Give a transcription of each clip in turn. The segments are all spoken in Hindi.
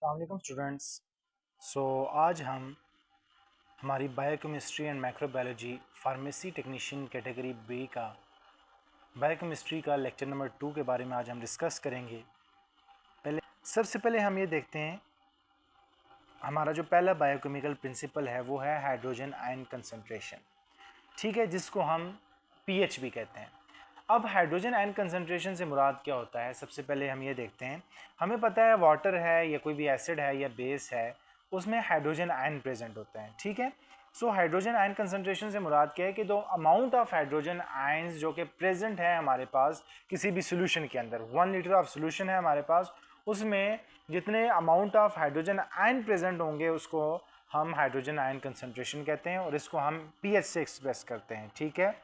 अस्सलाम स्टूडेंट्स। आज हम हमारी biochemistry and microbiology pharmacy technician category B का बायोकेमिस्ट्री का लेक्चर नंबर 2 के बारे में आज हम डिस्कस करेंगे। सबसे पहले हम ये देखते हैं, हमारा जो पहला बायोकेमिकल प्रिंसिपल है वो है हाइड्रोजन आयन कंसंट्रेशन, ठीक है, जिसको हम पीएच भी कहते हैं। अब हाइड्रोजन आयन कंसंट्रेशन से मुराद क्या होता है, सबसे पहले हम ये देखते हैं। हमें पता है वाटर है या कोई भी एसिड है या बेस है, उसमें हाइड्रोजन आयन प्रेजेंट होता है, ठीक है। हाइड्रोजन आयन कंसंट्रेशन से मुराद क्या है कि the amount of hydrogen ions जो कि प्रेजेंट है हमारे पास किसी भी सोल्यूशन के अंदर, 1 लीटर ऑफ सोल्यूशन है हमारे पास, उसमें जितने amount of hydrogen ion present होंगे उसको हम हाइड्रोजन आयन कंसंट्रेशन कहते हैं और इसको हम पीएच से एक्सप्रेस करते हैं, ठीक है।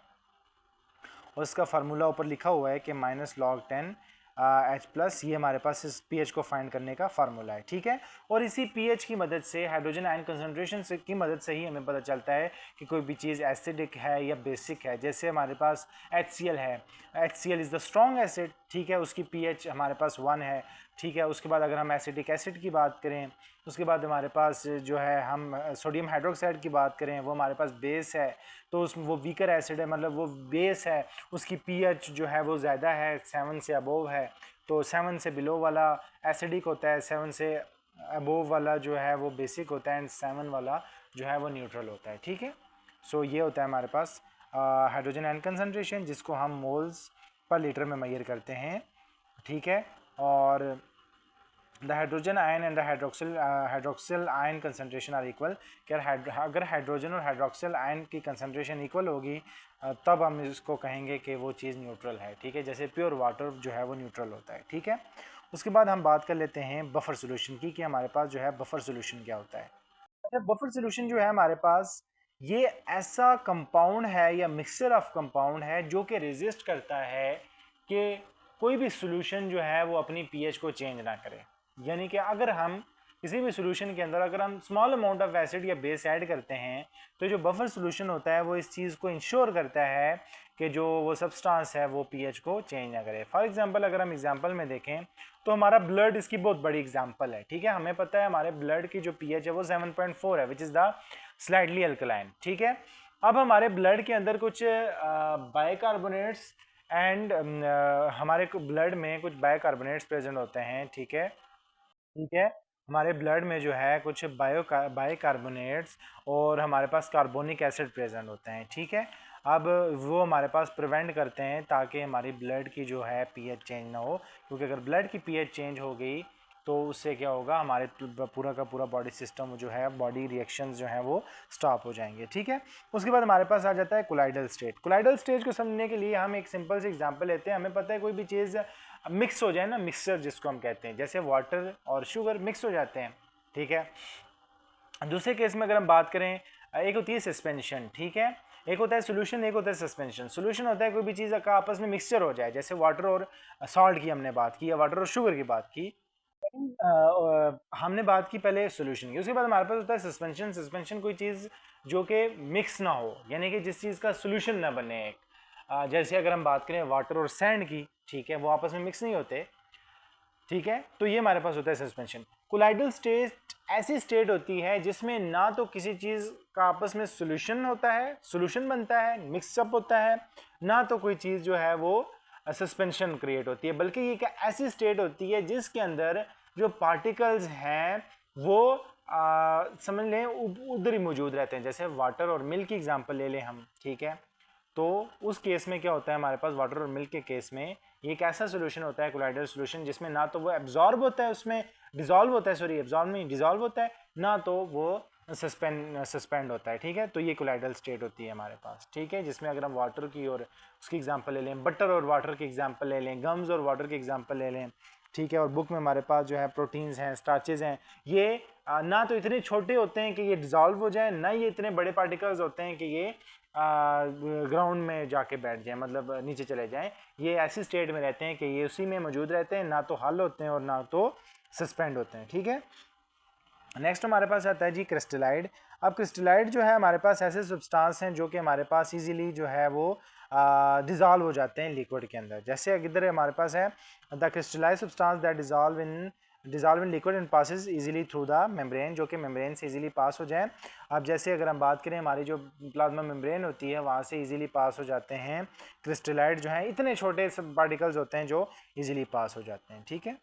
और इसका फार्मूला ऊपर लिखा हुआ है कि -log 10 H प्लस, ये हमारे पास इस पीएच को फाइंड करने का फार्मूला है, ठीक है। और इसी पीएच की मदद से, हाइड्रोजन आयन कंसंट्रेशन से की मदद से ही हमें पता चलता है कि कोई भी चीज़ एसिडिक है या बेसिक है। जैसे हमारे पास HCl है, HCl is the strong acid, ठीक है, उसकी पीएच हमारे पास 1 है, ठीक है। उसके बाद अगर हम एसिडिक एसिड की बात करें, उसके बाद हमारे पास जो है हम सोडियम हाइड्रोक्साइड की बात करें, वो हमारे पास बेस है, तो उस वो वीकर एसिड है, मतलब वो बेस है, उसकी पीएच जो है वो ज़्यादा है, 7 से अबोव है। तो 7 से बिलो वाला एसिडिक होता है, 7 से अबोव वाला जो है वो बेसिक होता है, एंड 7 वाला जो है वो न्यूट्रल होता है, ठीक है। ये होता है हमारे पास हाइड्रोजन आयन कंसंट्रेशन, जिसको हम मोल्स पर लीटर में मेजर करते हैं, ठीक है। और the hydrogen ion and the hydroxyl ion concentration are equal. अगर हाइड्रोजन और हाइड्रोक्सिल आयन की कंसनट्रेशन इक्वल होगी तब हम इसको कहेंगे कि वो चीज़ न्यूट्रल है, ठीक है। जैसे प्योर वाटर जो है वो न्यूट्रल होता है, ठीक है। उसके बाद हम बात कर लेते हैं बफर सोल्यूशन की, कि हमारे पास जो है बफर सोल्यूशन क्या होता है। अच्छा, बफर सोल्यूशन जो है हमारे पास, ये ऐसा कंपाउंड है या मिक्सचर ऑफ कंपाउंड है जो कि रेजिस्ट करता है कि कोई भी सोल्यूशन जो है वो अपनी पीएच को चेंज ना करे। यानी कि अगर हम किसी भी सोल्यूशन के अंदर अगर हम स्मॉल अमाउंट ऑफ एसिड या बेस ऐड करते हैं, तो जो बफर सोल्यूशन होता है वो इस चीज़ को इंश्योर करता है कि जो वो सब्सटेंस है वो पीएच को चेंज ना करे। फॉर एग्जांपल अगर हम एग्जांपल में देखें तो हमारा ब्लड इसकी बहुत बड़ी एग्जांपल है, ठीक है। हमें पता है हमारे ब्लड की जो पीएच है वो 7.4 है, which is the slightly alkaline, ठीक है। अब हमारे ब्लड के अंदर कुछ बाइकार्बोनेट्स एंड हमारे ब्लड में कुछ बाइकार्बोनेट्स प्रेजेंट होते हैं, ठीक है, ठीक है। हमारे ब्लड में जो है कुछ बाइकार्बोनेट्स और हमारे पास कार्बोनिक एसिड प्रेजेंट होते हैं, ठीक है। अब वो हमारे पास प्रिवेंट करते हैं ताकि हमारी ब्लड की जो है पीएच चेंज ना हो, क्योंकि अगर ब्लड की पीएच चेंज हो गई तो उससे क्या होगा, हमारे पूरा का पूरा बॉडी सिस्टम जो है, बॉडी रिएक्शंस जो हैं वो स्टॉप हो जाएंगे, ठीक है। उसके बाद हमारे पास आ जाता है कोलाइडल स्टेट। कोलाइडल स्टेज को समझने के लिए हम एक सिंपल सी एग्जांपल लेते हैं। हमें पता है कोई भी चीज़ मिक्स हो जाए ना, मिक्सचर जिसको हम कहते हैं, जैसे वाटर और शुगर मिक्स हो जाते हैं, ठीक है। दूसरे केस में अगर हम बात करें, एक होती है सस्पेंशन, ठीक है, एक होता है सोल्यूशन, एक होता है सस्पेंशन। सोल्यूशन होता है कोई भी चीज़ का आपस में मिक्सचर हो जाए, जैसे वाटर और सॉल्ट की हमने बात की या वाटर और शुगर की बात की। हमने बात की पहले सोल्यूशन की, उसके बाद हमारे पास होता है सस्पेंशन। सस्पेंशन कोई चीज़ जो कि मिक्स ना हो, यानी कि जिस चीज़ का सोल्यूशन ना बने। जैसे अगर हम बात करें वाटर और सैंड की, ठीक है, वो आपस में मिक्स नहीं होते, ठीक है। तो ये हमारे पास होता है सस्पेंशन। कोलाइडल स्टेट ऐसी स्टेट होती है जिसमें ना तो किसी चीज़ का आपस में सोल्यूशन होता है, सोल्यूशन बनता है, मिक्सअप होता है, ना तो कोई चीज़ जो है वो सस्पेंशन क्रिएट होती है, बल्कि ये क्या ऐसी स्टेट होती है जिसके अंदर जो पार्टिकल्स हैं वो समझ लें उधर ही मौजूद रहते हैं। जैसे वाटर और मिल्क की एग्जांपल ले लें हम, ठीक है। तो उस केस में क्या होता है, हमारे पास वाटर और मिल्क के केस में ये एक ऐसा सोल्यूशन होता है, कोलाइडल सोल्यूशन, जिसमें ना तो वो एब्जॉर्ब होता है, उसमें डिजॉल्व होता है, सॉरी एब्जॉर्ब नहीं, डिजॉल्व होता है, ना तो वो सस्पेंड होता है, ठीक है। तो ये कोलाइडल स्टेट होती है हमारे पास, ठीक है, जिसमें अगर हम वाटर की और उसकी एग्जांपल ले लें, बटर और वाटर की एग्जांपल ले लें, गम्स और वाटर की एग्जांपल ले लें, ठीक है। और बुक में हमारे पास जो है प्रोटीन्स हैं, स्टार्चेज हैं, ये ना तो इतने छोटे होते हैं कि ये डिजॉल्व हो जाए, ना ये इतने बड़े पार्टिकल्स होते हैं कि ये ग्राउंड में जाके बैठ जाए, मतलब नीचे चले जाएं। ये ऐसी स्टेट में रहते हैं कि ये उसी में मौजूद रहते हैं, ना तो हल होते हैं और ना तो सस्पेंड होते हैं, ठीक है। नेक्स्ट हमारे पास आता है जी क्रिस्टलाइड। अब क्रिस्टलाइड जो है हमारे पास ऐसे सब्सटेंस हैं जो कि हमारे पास इजीली जो है वो डिज़ोल्व हो जाते हैं लिक्विड के अंदर। जैसे इधर हमारे पास है the crystallise substance that dissolve in dissolve in liquid and passes easily through the membrane, जो कि मेम्ब्रेन से इजीली पास हो जाए। अब जैसे अगर हम बात करें हमारी जो प्लाज्मा मेम्ब्रेन होती है वहाँ से इजीली पास हो जाते हैं क्रिस्टलाइट जो हैं, इतने छोटे सब पार्टिकल्स होते हैं जो इजीली पास हो जाते हैं। ठीक है।